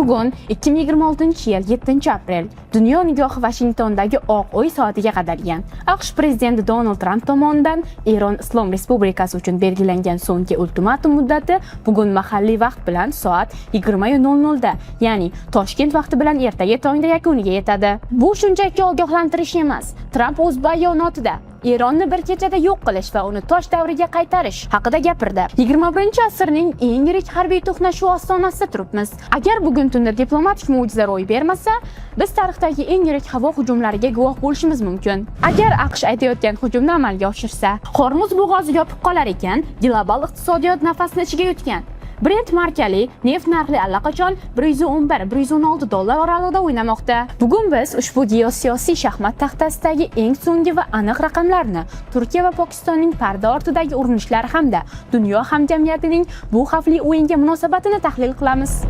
Bugun 2026-yil 7-aprel. Dunyo nigohi Vashingtondagi Oq uy soatiga qadalgan. AQSh prezidenti Donald Tramp tomonidan Eron Islom Respublikasi uchun belgilangan so'nggi ultimatum muddati bugun mahalliy vaqt bilan soat 20:00 da, ya'ni Toshkent vaqti bilan ertaga tongda yakuniga yetadi. Bu shunchaki ogohlantirish emas. Tramp o'z bayonotida Eronni bir kechada yo'q qilish va uni tosh davriga qaytarish haqida gapirdi. 21-asrning eng yirik harbiy to'qnashuvi ostonasida turibmiz. Agar bugun tunda diplomatik mo'jiza ro'y bermasa, biz tarixdagi eng yirik havo hujumlariga guvoh bo'lishimiz mumkin. Agar AQSh aytayotgan hujumni amalga oshirsa, Hormuz bo'g'ozi yopib qolar ekan, global iqtisodiyot nafasni ichiga yutgan. Brent markali neft narxi allaqachon $111–116 oralig'ida o'ynamoqda. Bugun biz ushbu geosiyosiy shaxmat taxtasidagi eng so'nggi va aniq raqamlarni, Turkiya va Pokistonning parda ortidagi urinishlari hamda dunyo hamjamiyatining bu xavfli o'yinga munosabatini tahlil qilamiz.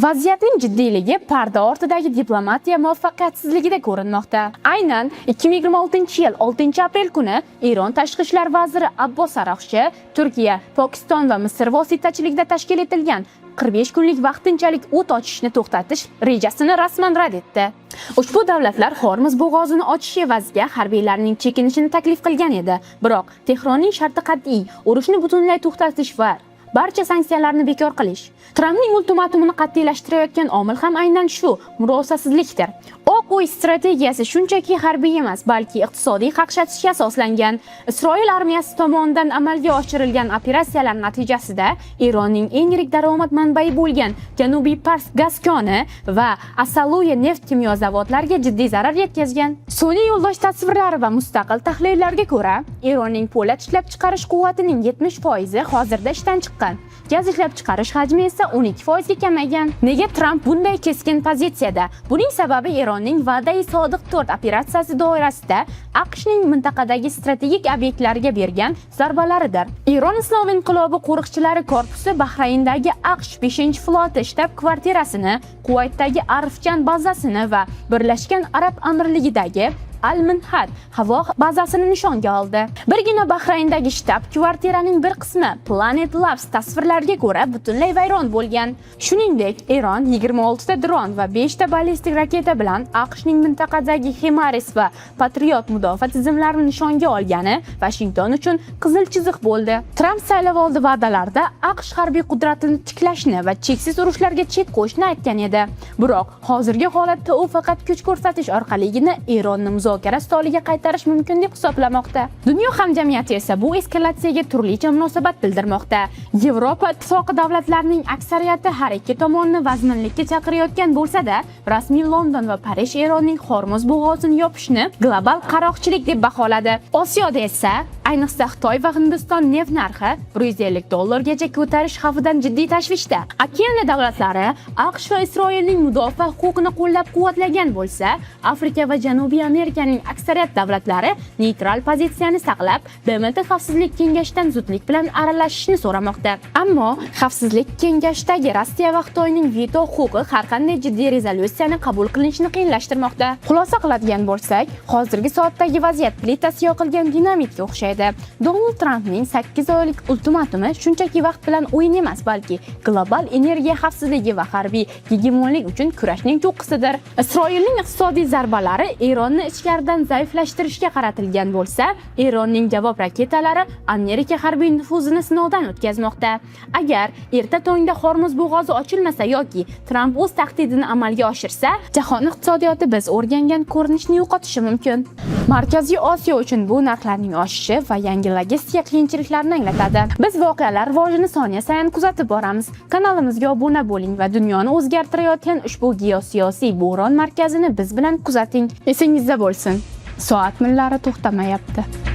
Vaziyatning jiddiyligi parda ortidagi diplomatiya muvaffaqiyatsizligida ko'rinmoqda. Aynan 2026-yil 6-aprel kuni Eron tashqi ishlar vaziri Abbos Araghchi Turkiya, Pokiston va Misr vositachiligida tashkil etilgan 45 kunlik vaqtinchalik o't ochishni to'xtatish rejasini rasman rad etdi. Ushbu davlatlar Hormuz bo'g'ozini ochish evaziga harbiylarning chekinishini taklif qilgan edi. Biroq Tehronning sharti qat'iy: urushni butunlay to'xtatish va barcha sanksiyalarni bekor qilish. Trampning ultimatumini qat'iylashtirayotgan omil ham aynan shu murosasizlikdir. Oq uy strategiyasi shunchaki harbiy emas, balki iqtisodiy qaqshatishga asoslangan. Isroil armiyasi tomonidan amalga oshirilgan operatsiyalar natijasida Eronning eng yirik daromad manbai bo'lgan Janubiy Pars gaz koni va Asaluya neft kimyo zavodlariga jiddiy zarar yetkazgan. Sun'iy yo'ldosh tasvirlari va mustaqil tahlillarga ko'ra, Eronning po'lat ishlab chiqarish quvvatining 70% hozirda ishdan chiqqan. Gaz ishlab chiqarish hajmi esa 12% ga kamaygan. Nega Tramp bunday keskin pozitsiyada? Buning sababi Eronning Va'dai Sodiq 4 operatsiyasi doirasida AQShning mintaqadagi strategik obyektlariga bergan zarbalaridir. Eron Islom inqilobi qo'riqchilari korpusi Bahrayndagi AQSh 5-floti shtab-kvartirasini, Kuvaytdagi Arifjan bazasini va Birlashgan Arab Amirligidagi Al-Minhad havo bazasini nishonga oldi. Birgina Bahrayndagi shtab-kvartiraning bir qismi Planet Labs tasvirlariga ko'ra butunlay vayron bo'lgan. Shuningdek, Eron 26 ta dron va 5 ta ballistik raketa bilan AQShning mintaqadagi HIMARS va Patriot mudofaa tizimlarini nishonga olgani Washington uchun qizil chiziq bo'ldi. Tramp saylovoldi va'dalarida AQSh harbiy qudratini tiklashni va cheksiz urushlarga chek qo'yishni aytgan edi. Biroq hozirgi holatda u faqat kuch ko'rsatish orqaligina Eronni muzokara stoliga qaytarish mumkin deb hisoblamoqda. Dunyo hamjamiyati esa bu eskalatsiyaga turlicha munosabat bildirmoqda. Yevropa ittifoqi davlatlarining aksariyati har ikki tomonni vazminlikka chaqirayotgan bo'lsa-da, rasmiy London va Parij Eronning Hormuz bo'g'ozini yopishni global qaroqchilik deb baholadi. Osiyoda esa ayniqsa Xitoy va Hindiston neft narxi $150 ko'tarish xavfidan jiddiy tashvishda. Okeaniya davlatlari AQSh va Isroilning mudofaa huquqini qo'llab-quvvatlagan bo'lsa, Afrika va Janubiy Amerikaning aksariyat davlatlari neytral pozitsiyani saqlab, BMT Xavfsizlik kengashidan zudlik bilan aralashishni so'ramoqda. Ammo Xavfsizlik kengashidagi Rossiya va Xitoyning veto huquqi har qanday jiddiy rezolyutsiyani qabul qilishni qiyinlashtirmoqda. Xulosa qiladigan bo'lsak, hozirgi soatdagi vaziyat plitasi yoqilgan dinamitga o'xshaydi. Donald Trampning 8 oylik ultimatumi shunchaki vaqt bilan o'yin emas, balki global energiya xavfsizligi va harbiy gegemonlik uchun kurashning cho'qqisidir. Isroilning iqtisodiy zarbalari Eronni ichkaridan zaiflashtirishga qaratilgan bo'lsa, Eronning javob raketalari Amerika harbiy nufuzini sinovdan o'tkazmoqda. Agar erta tongda Hormuz bo'g'ozi ochilmasa yoki Tramp o'z tahdidini amalga oshirsa, jahon iqtisodiyoti biz o'rgangan ko'rinishni yo'qotishi mumkin. Markaziy Osiyo uchun bu narxlarning oshishi va yangi logistika qiyinchiliklarini anglatadi. Biz voqealar rivojini soniya sayin kuzatib boramiz. Kanalimizga obuna bo'ling va dunyoni o'zgartirayotgan ushbu geosiyosiy bo'ron markazini biz bilan kuzating. Esingizda bo'lsin, soat millari to'xtamayapti.